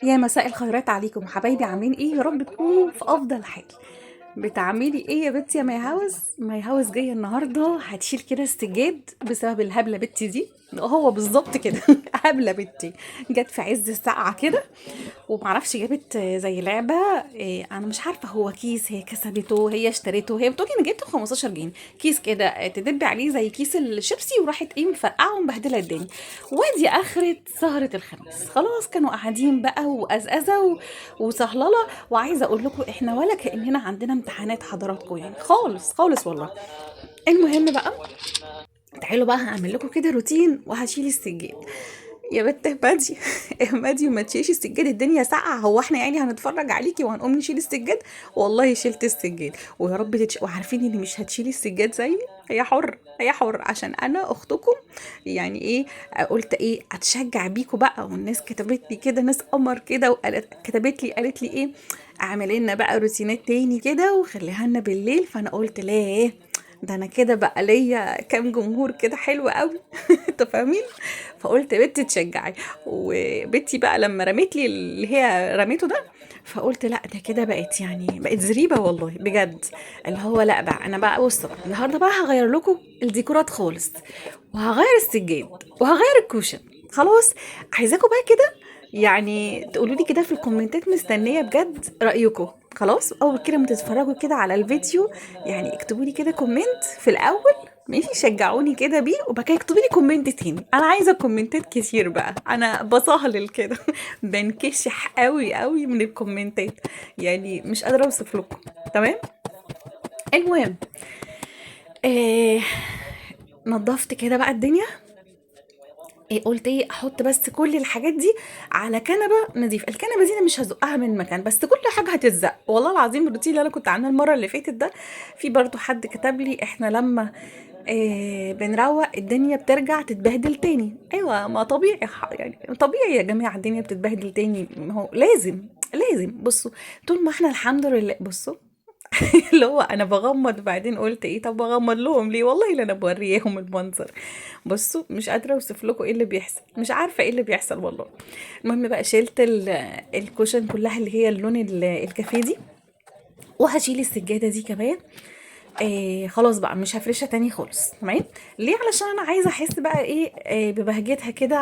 يا مساء الخيرات عليكم حبايبي، عاملين ايه؟ يا رب تكونوا في افضل حال. بتعملي ايه يا بنتي؟ يا ماي هاوس، ماي هاوس جايه النهارده هتشيل كده السجاد بسبب الهبله بنتي دي. هو بالظبط كده هبله بنتي جت في عز السقعه كده، ومعرفش جابت زي لعبه. انا مش عارفه هو كيس هي كسبته، هي اشتريته، هي بتقولي انا جبته 15 جنيه. كيس كده تدب عليه زي كيس الشيبسي، وراحت ايه مفرقعه ومبهدله الدنيا. وادي اخرة سهرة الخميس، خلاص كانوا قاعدين بقى وقزقزه وسهلله. وعايزه اقول لكم احنا ولا كاننا عندنا امتحانات حضراتكم يعني، خالص خالص والله. المهم بقى، تعالوا بقى هعمل لكم كده روتين وهشيل السجاد. يا بنت اهمدي اهمدي وما تشيلش السجاد، الدنيا ساقعه، هو احنا يعني هنتفرج عليكي وهنقوم نشيل السجاد؟ والله شلت السجاد. ويا رب وعارفين ان مش هتشيلي السجاد زيي، هي حر هي حر، عشان انا اختكم يعني ايه. قلت ايه اتشجع بيكوا بقى، والناس كتبت لي كده، ناس قمر كده، وقالت كتبت لي قالت لي ايه، اعمل لنا بقى روتينات تاني كده وخليها لنا بالليل. فانا قلت لا، ده انا كده بقى ليا كام جمهور كده حلو قوي انتوا فاهمين. فقلت يا بنتي تشجعي. وبنتي بقى لما رميت لي اللي هي رميته ده، فقلت لا ده كده بقت يعني بقت زريبه والله بجد. اللي هو لا بقى انا بقى بصوا بقى النهارده بقى هغير لكم الديكورات خالص، وهغير السجاد وهغير الكوشن. خلاص، عايزاكم بقى كده يعني تقولوا لي كده في الكومنتات، مستنيه بجد رايكم. خلاص، اول كده ما تتفرجوا كده على الفيديو يعني اكتبوا لي كده كومنت في الاول، ماشي؟ شجعوني كده بيه، وبعد كده اكتبوا لي كومنت تاني. انا عايزه كومنتات كتير بقى، انا بصهلل كده بنكشح قوي قوي من الكومنتات، يعني مش قادره اوصف لكم. تمام. المهم، آه نظفت كده بقى الدنيا. قلت ايه احط بس كل الحاجات دي على كنبه نظيفه. الكنبه دي انا مش هزقها من مكان، بس كل حاجه هتتزق والله العظيم. الروتين اللي انا كنت عاملاه المره اللي فاتت ده، في برضو حد كتب لي احنا لما بنروق الدنيا بترجع تتبهدل تاني. ايوه، ما طبيعي يعني طبيعي يا جماعه الدنيا بتتبهدل تاني، ما هو لازم لازم. بصوا، طول ما احنا الحمد لله، بصوا اللي هو انا بغمض، بعدين قلت ايه طب بغمض لهم ليه؟ والله اللي انا بوريهم المنظر. بصوا مش قادره اوصف لكم ايه اللي بيحصل، مش عارفه ايه اللي بيحصل والله. المهم بقى شلت الكوشن كلها اللي هي اللون الكافيه دي، وهشيل السجاده دي كمان. خلاص بقى مش هفرشها تاني خالص. تمام. ليه؟ علشان انا عايزه احس بقى ايه ببهجتها كده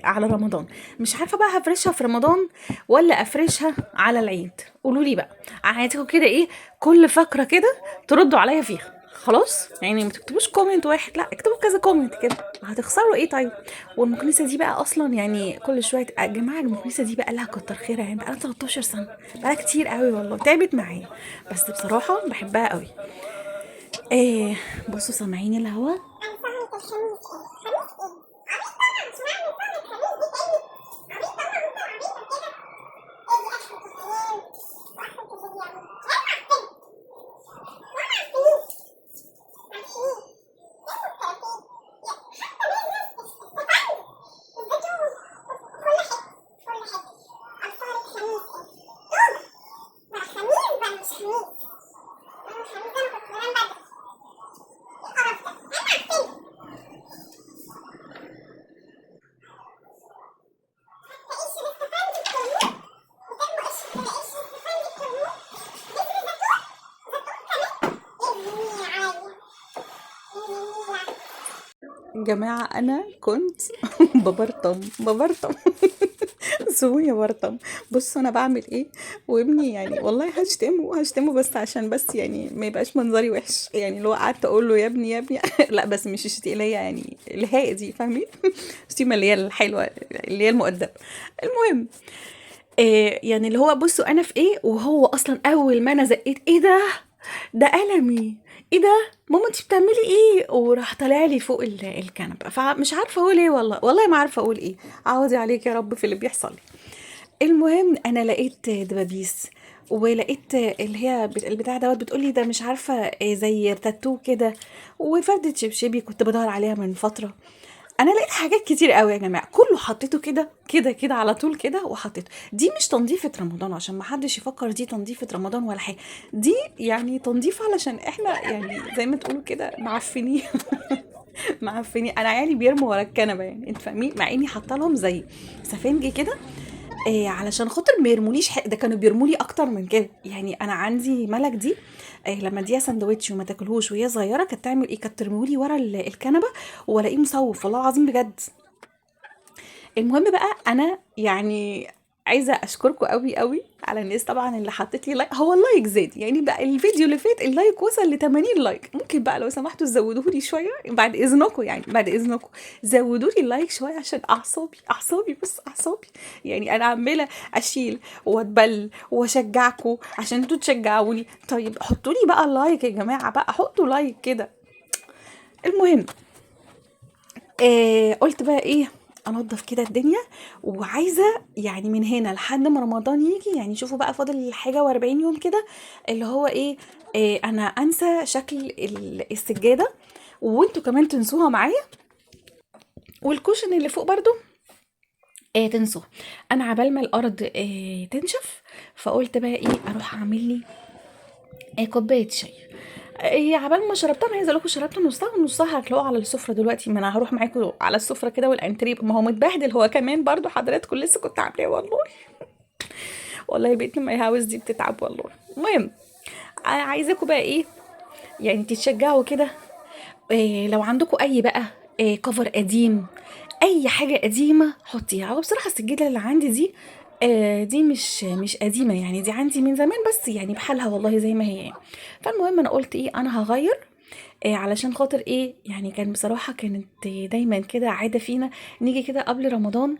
على رمضان. مش عارفه بقى هفرشها في رمضان ولا افرشها على العيد. قولوا لي بقى، انا عايزاكم كده ايه كل فقره كده تردوا عليا فيها. خلاص يعني ما تكتبوش كومنت واحد، لا اكتبوا كذا كومنت كده، هتخسروا ايه طيب؟ والمكنسه دي بقى اصلا يعني كل شويه يا جماعه، المكنسه دي بقى لها كتر خيرها يعني، بقى لها 13 سنه، بقى لها كتير قوي والله، تعبت معايا، بس بصراحه بحبها قوي. ايه، بصوا سامعين الهوا؟ جماعة أنا كنت ببرطم سيبوني برطم. بصوا أنا بعمل إيه، وابني يعني والله هشتمه بس عشان بس يعني ما يبقاش منظري وحش، يعني لو قعدت أقول له يا ابني يا ابني لا بس مش الشتيمة يعني الهاء دي، فاهمين؟ الشتيمة اللي هي الحلوة اللي هي المؤدبة. المهم يعني اللي هو بصوا انا في ايه، وهو اصلا اول ما انا زقيت ايه ده قلمي، ايه ده ماما انت بتعملي ايه، وراح طالع لي فوق الكنبه، فمش عارفه اقول ايه، والله ما عارفه اقول ايه. عوضي عليك يا رب في اللي بيحصل لي. المهم انا لقيت دبابيس، ولقيت اللي هي البتاع دوت بتقولي ده مش عارفه زي تاتو كده، وفردة شبشبي كنت بدور عليها من فتره. انا لقيت حاجات كتير قوي يا جماعه، كله حطيته كده كده كده على طول كده وحطيته. دي مش تنظيفه رمضان عشان ما حدش يفكر دي تنظيفه رمضان ولا حاجه، دي يعني تنظيف علشان احنا يعني زي ما تقولوا كده معفنين معفنين. انا عيالي بيرموا ورا الكنبه يعني انت فاهمين، مع اني حاطه لهم زي سفنج كده علشان خاطر ما يرموليش ده كانوا بيرمولي اكتر من كده. يعني انا عندي ملك دي لما اديها سندوتش وما تاكلهوش وهي صغيره كانت تعمل ايه، كانت ترمولي ورا الكنبه، والاقيه مصوف والله العظيم بجد. المهم بقى انا يعني عايزه اشكركم قوي قوي على الناس طبعا اللي حطت لي لايك، هو اللايك زاد يعني بقى الفيديو اللي فات اللايك وصل ل 80 لايك، ممكن بقى لو سمحتوا تزودوه لي شويه بعد اذنكم، يعني بعد اذنكم زودوا لي اللايك شويه عشان اعصابي بس اعصابي، يعني انا عماله اشيل واتبل واشجعكم عشان انتوا تشجعوني. طيب حطوا لي بقى اللايك يا جماعه، بقى حطوا لايك كده. المهم قلت بقى ايه، انضف كده الدنيا، وعايزه يعني من هنا لحد ما رمضان يجي، يعني شوفوا بقى فاضل حاجه و40 يوم كده، اللي هو ايه انا انسى شكل السجاده، وانتوا كمان تنسوها معايا، والكوشن اللي فوق برضو تنسوها. انا عبال ما الارض تنشف، فقلت بقى ايه اروح اعمل لي كوبايه شاي. هي عبال ما شربتها، انا عايزه اقول لكم شربت نصها، ونصها هتلاقوه على السفره دلوقتي، ما انا هروح معاكم على السفره كده، والانتريه ما هو متبهدل هو كمان برضو حضراتكم، لسه كنت عاملاه والله. والله البيت ماي هاوس دي بتتعب والله. المهم عايزاكم بقى ايه، يعني تتشجعوا كده. لو عندكم اي بقى كفر قديم، اي حاجه قديمه حطيها. هو بصراحه السجاده اللي عندي دي دي مش قديمه يعني، دي عندي من زمان بس يعني بحالها والله زي ما هي يعني. فالمهم انا قلت ايه انا هغير علشان خاطر ايه، يعني كان بصراحة كانت دايما كده عادة فينا نيجي كده قبل رمضان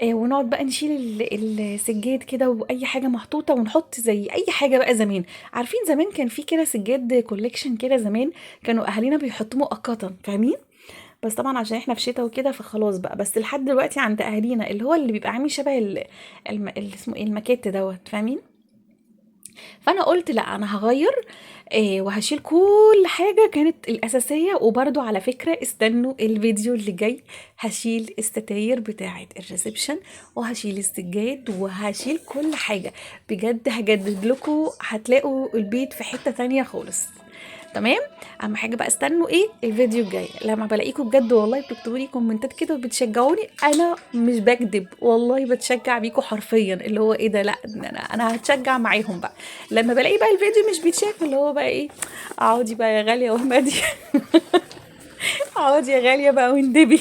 ونقعد بقى نشيل السجاد كده واي حاجة محطوطة، ونحط زي اي حاجة بقى زمان. عارفين زمان كان في كده سجاد كوليكشن كده زمان، كانوا اهالينا بيحطوه مؤقتا فاهمين، بس طبعا عشان احنا في شتاء وكده فخلاص بقى، بس لحد دلوقتي عند اهالينا اللي هو اللي بيبقى عامل شبه اللي اسمه ايه الماكيت دوت فاهمين. فانا قلت لا انا هغير وهشيل كل حاجة كانت الأساسية. وبرضو على فكرة استنوا الفيديو اللي جاي، هشيل الستاير بتاعة الريسبشن، وهشيل السجاد، وهشيل كل حاجة بجد، هجدد لكم، هتلاقوا البيت في حتة تانية خالص. تمام. اهم حاجه بقى استنوا ايه الفيديو الجاي، لما بلاقيكم بجد والله بتكتبوا لي كومنتات كده وبتشجعوني، انا مش بكذب والله بتشجع بيكم حرفيا، اللي هو ايه ده لا انا هتشجع معاهم بقى. لما بلاقي بقى الفيديو مش بيتشاف اللي هو بقى ايه، اقعدي بقى يا غاليه واهمدي اقعدي يا غاليه بقى واندبي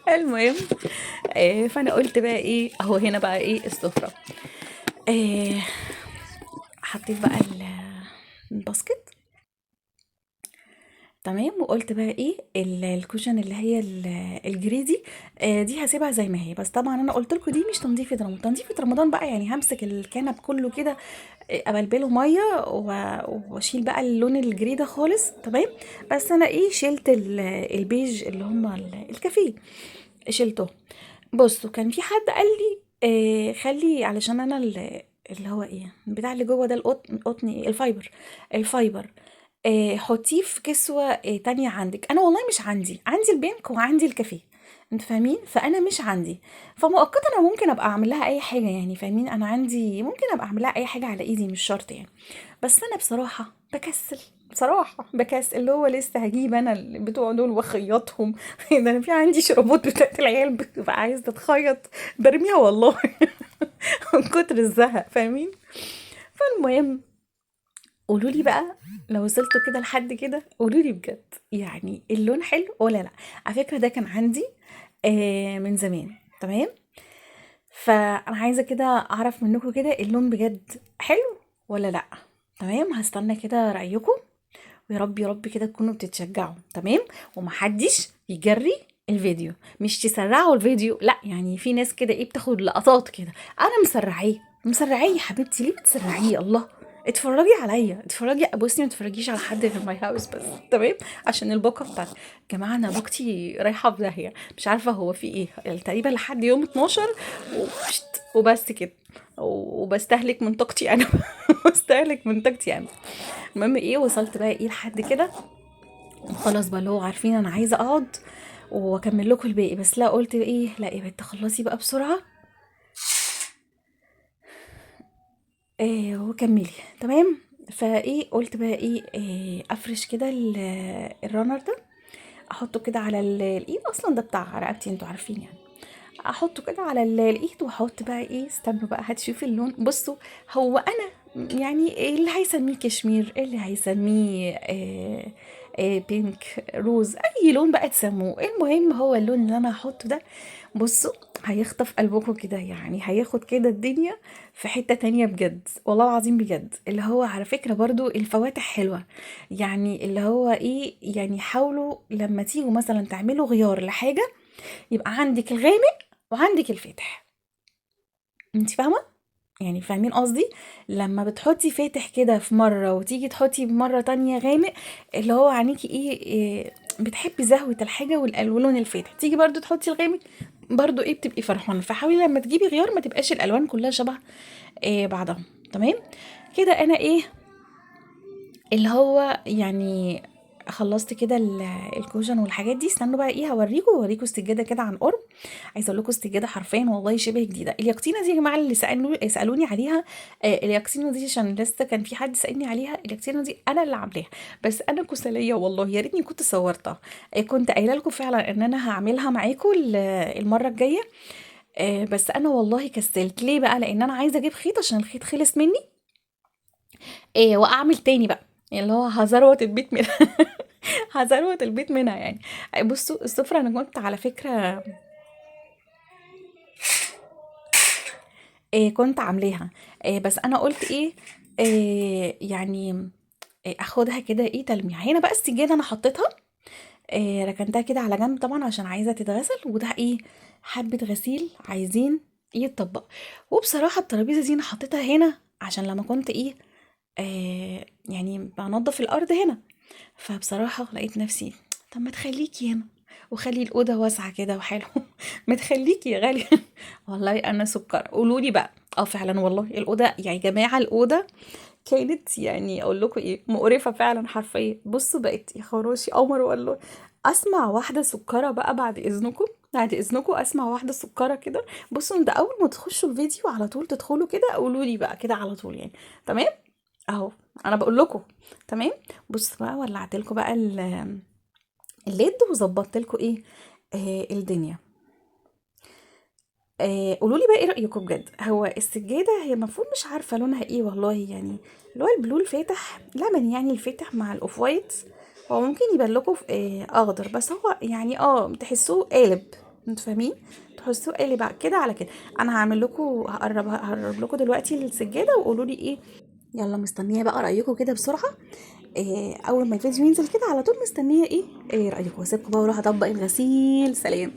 المهم فانا قلت بقى ايه اهو هنا بقى ايه السفره. آه حطيت بقى الباسكت. تمام. وقلت بقى ايه الكوشن اللي هي الجريدي دي هسيبها زي ما هي، بس طبعا انا قلت لكم دي مش تنظيفه رمضان، تنظيفه رمضان بقى يعني همسك الكنب كله كده ابلبله ميه واشيل بقى اللون الجري ده خالص. تمام. بس انا ايه شلت البيج اللي هم الكافيه شلته. بصوا كان في حد قال لي خلي علشان انا اللي هو ايه بتاع اللي جوه ده القطن الفايبر حطيه في كسوة تانية عندك. انا والله مش عندي البنك وعندي الكافيه انت فاهمين، فانا مش عندي، فمؤقتا انا ممكن ابقى اعمل لها اي حاجه يعني فاهمين، انا عندي ممكن ابقى اعمل لها اي حاجه على ايدي مش شرط يعني. بس انا بصراحه بكسل، بصراحه بكسل، اللي هو لسه هجيب انا اللي بتوع دول واخيطهم ده انا في عندي شرابات بتاعت العيال بتبقى عايزه تتخيط برميها والله من كتر الزهق فاهمين. فالمهم قولوا لي بقى لو وصلتوا كده لحد كده، قولوا لي بجد يعني اللون حلو ولا لا. على فكرة ده كان عندي من زمان. تمام. فانا عايزة كده اعرف منكم كده اللون بجد حلو ولا لا. تمام، هستنى كده رأيكم. ويا رب يا رب كده تكونوا بتتشجعوا. تمام. ومحدش يجري الفيديو، مش تسرعوا الفيديو، لا يعني في ناس كده ايه بتاخد لقطات كده. انا مسرعيه مسرعيه يا حبيبتي، ليه بتسرعيه؟ الله، اتفرجي عليا، اتفرجي. بصي ما تتفرجيش على حد غير ماي هاوس بس. تمام. عشان الباقه بتاعتي. يا جماعه انا باقتي رايحه في داهيه، مش عارفه هو في ايه يعني، تقريبا لحد يوم 12 وبس كده. وبستهلك من طاقتي انا. بستهلك من طاقتي انا. المهم ايه، وصلت بقى ايه لحد كده. خلاص بقى اللي هو عارفين انا عايزه اقعد واكمل لكم الباقي، بس لا قلت ايه، لا يا بنت خلصي بقى بسرعه إيه وكملي. تمام. فايه قلت بقى إيه افرش كده الرانر ده، احطه كده على الايد، اصلا ده بتاع رقبتي انتوا عارفين يعني. احطه كده على الايد، واحط بقى ايه، استنوا بقى هتشوفي اللون. بصوا، هو انا يعني اللي هيسميه كشمير، اللي هيسميه بينك، روز، اي لون بقى تسموه، المهم هو اللون اللي انا هحطه ده. بصوا، هيخطف قلبكم كده يعني، هياخد كده الدنيا في حتة تانية بجد، والله العظيم بجد. اللي هو على فكرة برضو الفواتح حلوة، يعني اللي هو ايه، يعني حاولوا لما تيجوا مثلا تعملوا غيار لحاجة، يبقى عندك الغامق وعندك الفاتح. انت فاهمه؟ يعني فاهمين قصدي؟ لما بتحطي فاتح كده في مره وتيجي تحطي مرة تانية غامق، اللي هو عينيكي إيه بتحبي زهوة الحاجة واللون الفاتح، تيجي برضو تحطي الغامق، برضو ايه بتبقي فرحانة. فحاولي لما تجيبي غيار ما تبقاش الالوان كلها شبه بعضها. تمام. كده انا ايه اللي هو يعني خلصت كده الكوجن والحاجات دي. استنوا بقى ايه، هوريكم السجاده كده عن قرب. عايزه اقول لكم السجاده حرفيا والله شبه جديده. اليقطينه دي يا جماعه اللي سالوني عليها، اليقطينه دي عشان لسه كان في حد سالني عليها. اليقطينه دي انا اللي عاملاها، بس انا كسليه والله، يا ريتني كنت صورتها. كنت قايله لكم فعلا ان انا هعملها معاكم المره الجايه. بس انا والله كسلت ليه بقى، لان انا عايزه اجيب خيط عشان الخيط خلص مني. واعمل تاني بقى، يعني اللي هو هزروت البيت منها. هزروت البيت منها يعني. بصوا السفرة انا كنت على فكرة كنت عاملاها. بس انا قلت ايه، يعني اخدها كده ايه تلميع. هنا بقى السجادة انا حطيتها، ركنتها كده على جنب طبعا عشان عايزة تتغسل، وده ايه حبة غسيل عايزين يتطبق. وبصراحة الترابيزة دي انا حطيتها هنا عشان لما كنت ايه يعني بنضف الارض هنا. فبصراحة لقيت نفسي، طب ما تخليكي هنا وخلي الأوضة واسعة كده وحلو. ما تخليكي يا غالية. والله أنا سكر. قولوا لي بقى، فعلا والله الأوضة يعني يا جماعة الأوضة كانت يعني أقول لكم إيه مقرفة فعلا حرفيا. بصوا بقت يا خراشي قمر والله. أسمع واحدة سكرة بقى بعد إذنكم، بعد إذنكم أسمع واحدة سكرة كده. بصوا ده أول ما تخشوا الفيديو على طول تدخلوا كده قولوا لي بقى كده على طول يعني. تمام. اهو انا بقول لكم. تمام. بص بقى ولعت لكم بقى الليد وظبطت لكم ايه الدنيا. قولوا لي بقى ايه رايكم بجد. هو السجاده هي المفروض مش عارفه لونها ايه والله يعني، اللي هو البلو الفاتح لبني يعني، الفاتح مع الاوف وايت. هو ممكن يبان لكم في اخضر، بس هو يعني تحسوه قالب. انتوا فاهمين؟ تحسوه قالب كده على كده. انا هعمل لكم، هقرب لكم دلوقتي السجاده وقولوا لي ايه. يلا مستنيه بقى رايكم كده بسرعه. اول ما الفيديو ينزل كده على طول مستنيه ايه رايكم. واسيبكم بقى واروح اطبق الغسيل. سلام.